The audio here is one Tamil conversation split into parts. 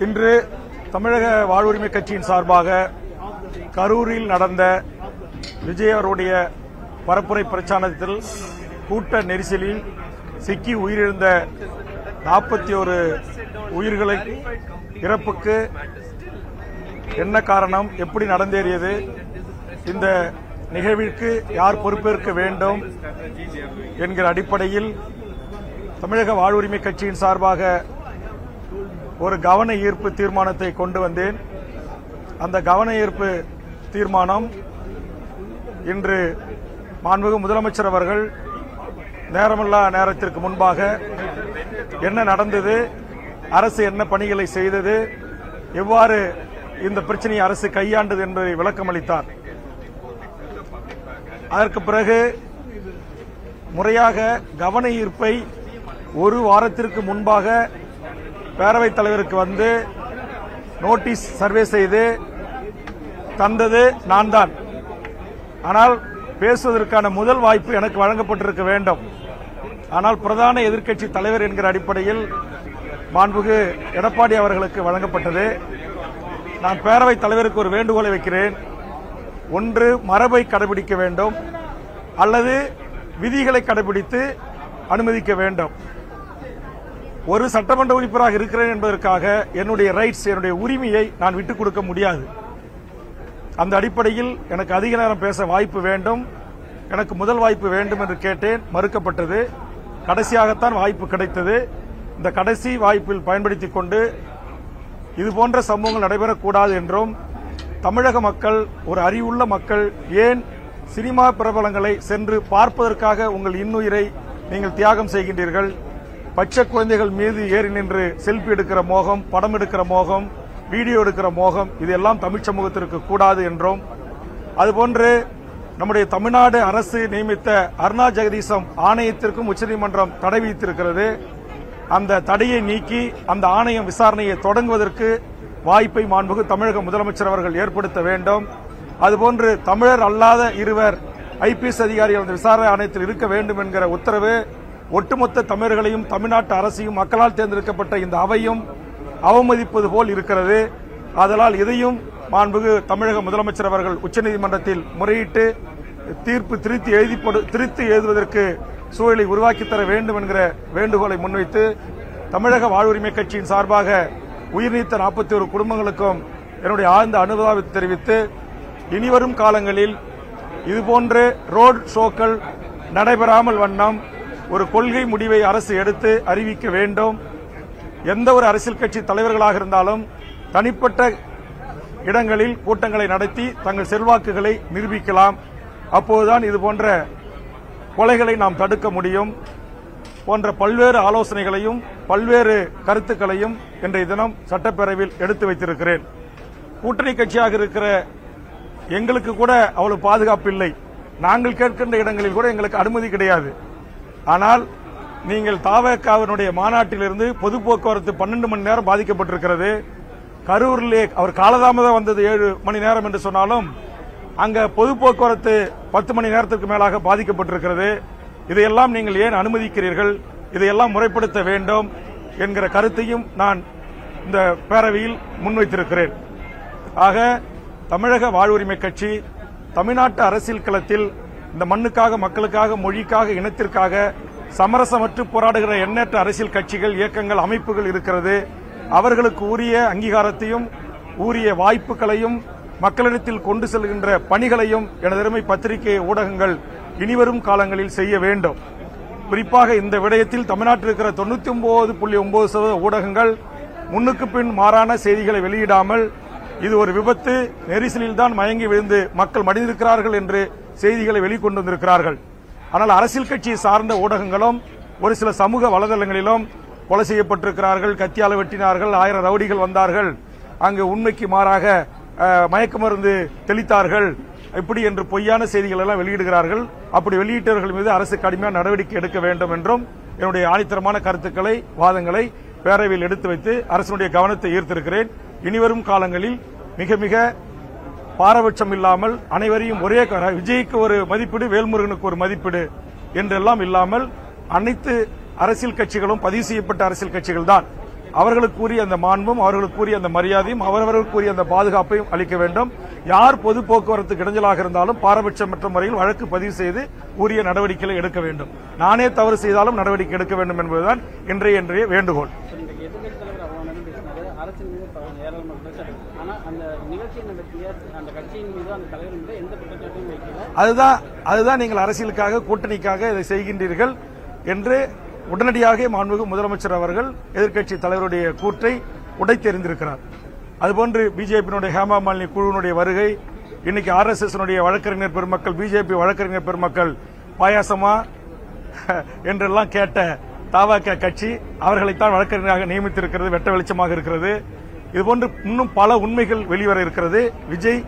இன்று தமிழக வாழ்வுரிமை கட்சியின் சார்பாக கரூரில் நடந்த விஜய் அவருடைய பரப்புரை பிரச்சாரத்தில் கூட்ட நெரிசலில் சிக்கி உயிரிழந்த 41 உயிர்களை இறப்புக்கு என்ன காரணம், எப்படி நடந்தேறியது, இந்த நிகழ்விற்கு யார் பொறுப்பேற்க வேண்டும் என்கிற அடிப்படையில் தமிழக வாழ்வுரிமை கட்சியின் சார்பாக ஒரு கவன ஈர்ப்பு தீர்மானத்தை கொண்டு வந்தேன். அந்த கவன ஈர்ப்பு தீர்மானம் இன்று மாண்புமிகு முதலமைச்சர் அவர்கள் நேரமில்லா நேரத்திற்கு முன்பாக என்ன நடந்தது, அரசு என்ன பணிகளை செய்தது, எவ்வாறு இந்த பிரச்சனையை அரசு கையாண்டது என்பதை விளக்கமளித்தார். அதற்கு பிறகு முறையாக கவன ஈர்ப்பை ஒரு வாரத்திற்கு முன்பாக பேரவைத் தலைவருக்கு வந்து நோட்டீஸ் சர்வே செய்து தந்தது நான் தான். ஆனால் பேசுவதற்கான முதல் வாய்ப்பு எனக்கு வழங்கப்பட்டிருக்க வேண்டும். ஆனால் பிரதான எதிர்க்கட்சி தலைவர் என்கிற அடிப்படையில் மாண்புமிகு எடப்பாடி அவர்களுக்கு வழங்கப்பட்டது. நான் பேரவைத் தலைவருக்கு ஒரு வேண்டுகோளை வைக்கிறேன். ஒன்று, மரபை கடைபிடிக்க வேண்டும், அல்லது விதிகளை கடைபிடித்து அனுமதிக்க வேண்டும். ஒரு சட்டமன்ற உறுப்பினராக இருக்கிறேன் என்பதற்காக என்னுடைய ரைட்ஸ், என்னுடைய உரிமையை நான் விட்டுக் கொடுக்க முடியாது. அந்த அடிப்படையில் எனக்கு அதிக நேரம் பேச வாய்ப்பு வேண்டும், எனக்கு முதல் வாய்ப்பு வேண்டும் என்று கேட்டேன். மறுக்கப்பட்டது. கடைசியாகத்தான் வாய்ப்பு கிடைத்தது. இந்த கடைசி வாய்ப்பில் பயன்படுத்திக் கொண்டு இதுபோன்ற சம்பவங்கள் நடைபெறக்கூடாது என்றும், தமிழக மக்கள் ஒரு அறிவுள்ள மக்கள், ஏன் சினிமா பிரபலங்களை சென்று பார்ப்பதற்காக உங்கள் இன்னுயிரை நீங்கள் தியாகம் செய்கின்றீர்கள்? பச்சை குழந்தைகள் மீது ஏறி நின்று செல்ஃபி எடுக்கிற மோகம், படம் எடுக்கிற மோகம், வீடியோ எடுக்கிற மோகம், இதெல்லாம் தமிழ் சமூகத்திற்கு கூடாது என்றும், அதுபோன்று நம்முடைய தமிழ்நாடு அரசு நியமித்த அருணா ஜெகதீசம் ஆணையத்திற்கும் உச்சநீதிமன்றம் தடை விதித்திருக்கிறது. அந்த தடையை நீக்கி அந்த ஆணையம் விசாரணையை தொடங்குவதற்கு வாய்ப்பை மாண்புமிகு தமிழக முதலமைச்சர் அவர்கள் ஏற்படுத்த வேண்டும். அதுபோன்று தமிழர் அல்லாத இருவர் ஐபிஎஸ் அதிகாரிகள் அந்த விசாரணை ஆணையத்தில் இருக்க வேண்டும் என்கிற உத்தரவு ஒட்டுமொத்த தமிழர்களையும் தமிழ்நாட்டு அரசையும் மக்களால் தேர்ந்தெடுக்கப்பட்ட இந்த அவையும் அவமதிப்பது போல் இருக்கிறது. அதனால் இதையும் மாண்புமிகு தமிழக முதலமைச்சர் அவர்கள் உச்சநீதிமன்றத்தில் முறையிட்டு தீர்ப்பு திருத்தி எழுதுவதற்கு சூழலை உருவாக்கித் தர வேண்டும் என்கிற வேண்டுகோளை முன்வைத்து தமிழக வாழ்வுரிமை கட்சியின் சார்பாக உயிர்நீத்த 41 குடும்பங்களுக்கும் என்னுடைய ஆழ்ந்த அனுதாபத்தை தெரிவித்து, இனிவரும் காலங்களில் இதுபோன்ற ரோட் ஷோக்கள் நடைபெறாமல் வண்ணம் ஒரு கொள்கை முடிவை அரசு எடுத்து அறிவிக்க வேண்டும். எந்த ஒரு அரசியல் கட்சி தலைவர்களாக இருந்தாலும் தனிப்பட்ட இடங்களில் கூட்டங்களை நடத்தி தங்கள் செல்வாக்குகளை நிரூபிக்கலாம். அப்போதுதான் இதுபோன்ற கொலைகளை நாம் தடுக்க முடியும். போன்ற பல்வேறு ஆலோசனைகளையும் பல்வேறு கருத்துக்களையும் இன்றைய தினம் சட்டப்பேரவையில் எடுத்து வைத்திருக்கிறேன். கூட்டணி கட்சியாக இருக்கிற எங்களுக்கு கூட அவ்வளவு பாதுகாப்பு இல்லை. நாங்கள் கேட்கின்ற இடங்களில் கூட எங்களுக்கு அனுமதி கிடையாது. ஆனால் நீங்கள் தாவேகாவினுடைய மாநாட்டிலிருந்து பொது போக்குவரத்து 12 மணி நேரம் பாதிக்கப்பட்டிருக்கிறது. கரூரிலே அவர் காலதாமதம் வந்தது 7 மணி நேரம் என்று சொன்னாலும் அங்க பொது போக்குவரத்து 10 மணி நேரத்திற்கு மேலாக பாதிக்கப்பட்டிருக்கிறது. இதையெல்லாம் நீங்கள் ஏன் அனுமதிக்கிறீர்கள்? இதையெல்லாம் முறைப்படுத்த வேண்டும் என்கிற கருத்தையும் நான் இந்த பேரவையில் முன்வைத்திருக்கிறேன். ஆக தமிழக வாழ்வுரிமை கட்சி தமிழ்நாட்டு அரசியல் களத்தில் இந்த மண்ணுக்காக, மக்களுக்காக, மொழிக்காக, இனத்திற்காக சமரசமற்று போராடுகிற எண்ணற்ற அரசியல் கட்சிகள், இயக்கங்கள், அமைப்புகள் இருக்கிறது. அவர்களுக்கு உரிய அங்கீகாரத்தையும் உரிய வாய்ப்புகளையும் மக்களிடத்தில் கொண்டு செல்கின்ற பணிகளையும் எனதருமை பத்திரிகை ஊடகங்கள் இனிவரும் காலங்களில் செய்ய வேண்டும். குறிப்பாக இந்த விடயத்தில் தமிழ்நாட்டில் இருக்கிற 99.9% ஊடகங்கள் முன்னுக்கு பின் மாறான செய்திகளை வெளியிடாமல், இது ஒரு விபத்து, நெரிசலில் தான் மயங்கி விழுந்து மக்கள் மடிந்திருக்கிறார்கள் என்று செய்திகளை வெளிக்கொண்டு வந்திருக்கிறார்கள். ஆனால் அரசியல் கட்சியை சார்ந்த ஊடகங்களும் ஒரு சில சமூக வலைதளங்களிலும் கொலை செய்யப்பட்டிருக்கிறார்கள், கத்தியால வெட்டினார்கள், 1000 ரவுடிகள் வந்தார்கள், அங்கு உண்மைக்கு மாறாக மயக்க மருந்து தெளித்தார்கள், இப்படி என்று பொய்யான செய்திகள் எல்லாம் வெளியிடுகிறார்கள். அப்படி வெளியிட்டவர்கள் மீது அரசு கடுமையான நடவடிக்கை எடுக்க வேண்டும் என்றும் என்னுடைய ஆணித்தரமான கருத்துக்களை, வாதங்களை பேரவையில் எடுத்து வைத்து அரசினுடைய கவனத்தை ஈர்த்திருக்கிறேன். இனிவரும் காலங்களில் மிக மிக பாரபட்சம் இல்லாமல் அனைவரையும் ஒரே, விஜய்க்கு ஒரு மதிப்பீடு, வேல்முருகனுக்கு ஒரு மதிப்பீடு என்றெல்லாம் இல்லாமல் அனைத்து அரசியல் கட்சிகளும் பதிவு செய்யப்பட்ட அரசியல் கட்சிகள் தான். அவர்களுக்குரிய அந்த மாண்பும் அவர்களுக்குரிய அந்த மரியாதையும் அவரவர்களுக்குரிய அந்த பாதுகாப்பையும் அளிக்க வேண்டும். யார் பொது போக்குவரத்துக்கு இடைஞ்சலாக இருந்தாலும் பாரபட்சமற்ற முறையில் வழக்கு பதிவு செய்து உரிய நடவடிக்கைகளை எடுக்க வேண்டும். நானே தவறு செய்தாலும் நடவடிக்கை எடுக்க வேண்டும் என்பதுதான் இன்றைய வேண்டுகோள். அதுதான் நீங்கள் அரசியலுக்காக கூட்டணிக்காக இதை செய்கின்றீர்கள் என்று உடனடியாக மாண்புமிகு முதலமைச்சர் அவர்கள் எதிர்க்கட்சி தலைவருடைய கூற்றை உடைத்தெறிந்திருக்கிறார். அதுபோன்று பிஜேபியினுடைய ஹேமா மாலினி குழுவினுடைய வருகை, இன்னைக்கு RSS வழக்கறிஞர் பெருமக்கள், பிஜேபி வழக்கறிஞர் பெருமக்கள் பாயாசமா என்றெல்லாம் கேட்ட தவக கட்சி அவர்களைத்தான் வழக்கறிஞராக நியமித்திருக்கிறது வெட்ட வெளிச்சமாக இருக்கிறது. இதுபோன்று இன்னும் பல உண்மைகள் வெளிவர இருக்கிறது. விஜய்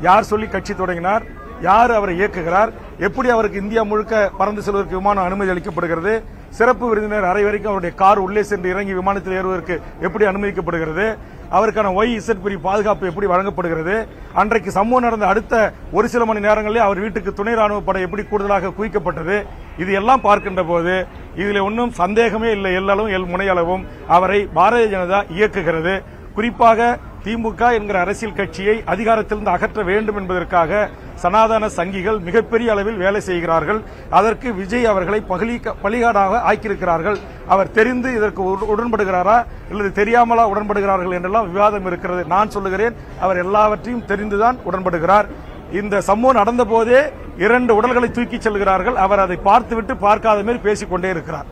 யார் சொல்லி கட்சி தொடங்கினார், யார் அவரை இயக்குகிறார், எப்படி அவருக்கு இந்தியா முழுக்க பறந்து செல்வதற்கு விமானம் அனுமதி அளிக்கப்படுகிறது, சிறப்பு விருந்தினர் அறை வரைக்கும் அவருடைய கார் உள்ளே சென்று இறங்கி விமானத்தில் ஏறுவதற்கு எப்படி அனுமதிக்கப்படுகிறது, அவருக்கான YZ பாதுகாப்பு எப்படி வழங்கப்படுகிறது, அன்றைக்கு சம்பவம் நடந்த அடுத்த ஒரு சில மணி நேரங்களில் அவர் வீட்டுக்கு துணை ராணுவ படை எப்படி கூடுதலாக குவிக்கப்பட்டது, இது எல்லாம் பார்க்கின்ற போது இதில் ஒன்றும் சந்தேகமே இல்லை. எல்லளவும் முனையளவும் அவரை பாரதிய ஜனதா இயக்குகிறது. குறிப்பாக திமுக என்கிற அரசியல் கட்சியை அதிகாரத்திலிருந்து அகற்ற வேண்டும் என்பதற்காக சனாதன சங்கிகள் மிகப்பெரிய அளவில் வேலை செய்கிறார்கள். அதற்கு விஜய் அவர்களை பலிகாடாக ஆக்கியிருக்கிறார்கள். அவர் தெரிந்து இதற்கு உடன்படுகிறாரா அல்லது தெரியாமலா உடன்படுகிறார்கள் என்றெல்லாம் விவாதம் இருக்கிறது. நான் சொல்லுகிறேன், அவர் எல்லாவற்றையும் தெரிந்துதான் உடன்படுகிறார். இந்த சம்பவம் நடந்த போதே 2 உடல்களை தூக்கி செல்கிறார்கள். அவர் அதை பார்த்துவிட்டு பார்க்காத மாதிரி பேசிக்கொண்டே இருக்கிறார்.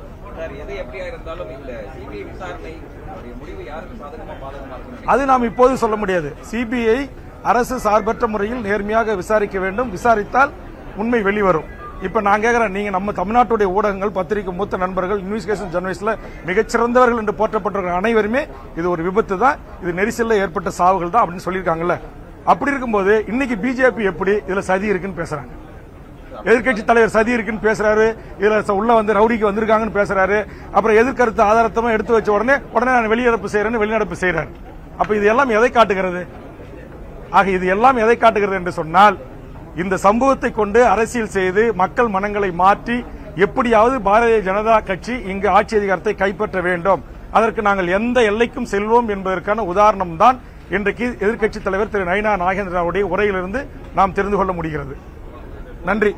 அது நாம் இப்போது சொல்ல முடியாது. சிபிஐ அரசு சார்பற்ற முறையில் நேர்மையாக விசாரிக்க வேண்டும். விசாரித்தால் உண்மை வெளிவரும். இப்ப நான் கேட்கிறேன், நீங்க நம்ம தமிழ்நாட்டுடைய ஊடகங்கள், பத்திரிகை மூத்த நண்பர்கள், இன்வெஸ்டிகேஷன் ஜெர்னலிஸ்ட்ல மிகச்சிறந்தவர்கள் என்று போற்றப்பட்டிருக்கிற அனைவருமே இது ஒரு விபத்து தான், இது நெரிசல்ல ஏற்பட்ட சாவுகள் தான் அப்படின்னு சொல்லியிருக்காங்கல்ல. அப்படி இருக்கும்போது இன்னைக்கு பிஜேபி எப்படி இதுல சதி இருக்குன்னு பேசுறாங்க. எதிர்க்கட்சி தலைவர் சதி இருக்குன்னு பேசுறாரு, இதுல உள்ள வந்து ரவுடிக்கு வந்திருக்காங்கன்னு பேசுறாரு. அப்புறம் எதிர்கருத்து ஆதாரத்தமா எடுத்து வச்ச உடனே நான் வெளிநடப்பு செய்யறேன்னு வெளிநடப்பு செய்யறாரு. அப்ப இது எல்லாம் எதை காட்டுகிறது? ஆக இது எல்லாம் எதை காட்டுகிறது என்று சொன்னால், இந்த சம்பவத்தை கொண்டு அரசியல் செய்து மக்கள் மனங்களை மாற்றி எப்படியாவது பாரதிய ஜனதா கட்சி இங்கு ஆட்சி அதிகாரத்தை கைப்பற்ற வேண்டும், அதற்கு நாங்கள் எந்த எல்லைக்கும் செல்வோம் என்பதற்கான உதாரணம் தான் இன்றைக்கு எதிர்க்கட்சி தலைவர் திரு நயினா நாகேந்திராவுடைய உரையிலிருந்து நாம் தெரிந்து கொள்ள முடிகிறது. நன்றி.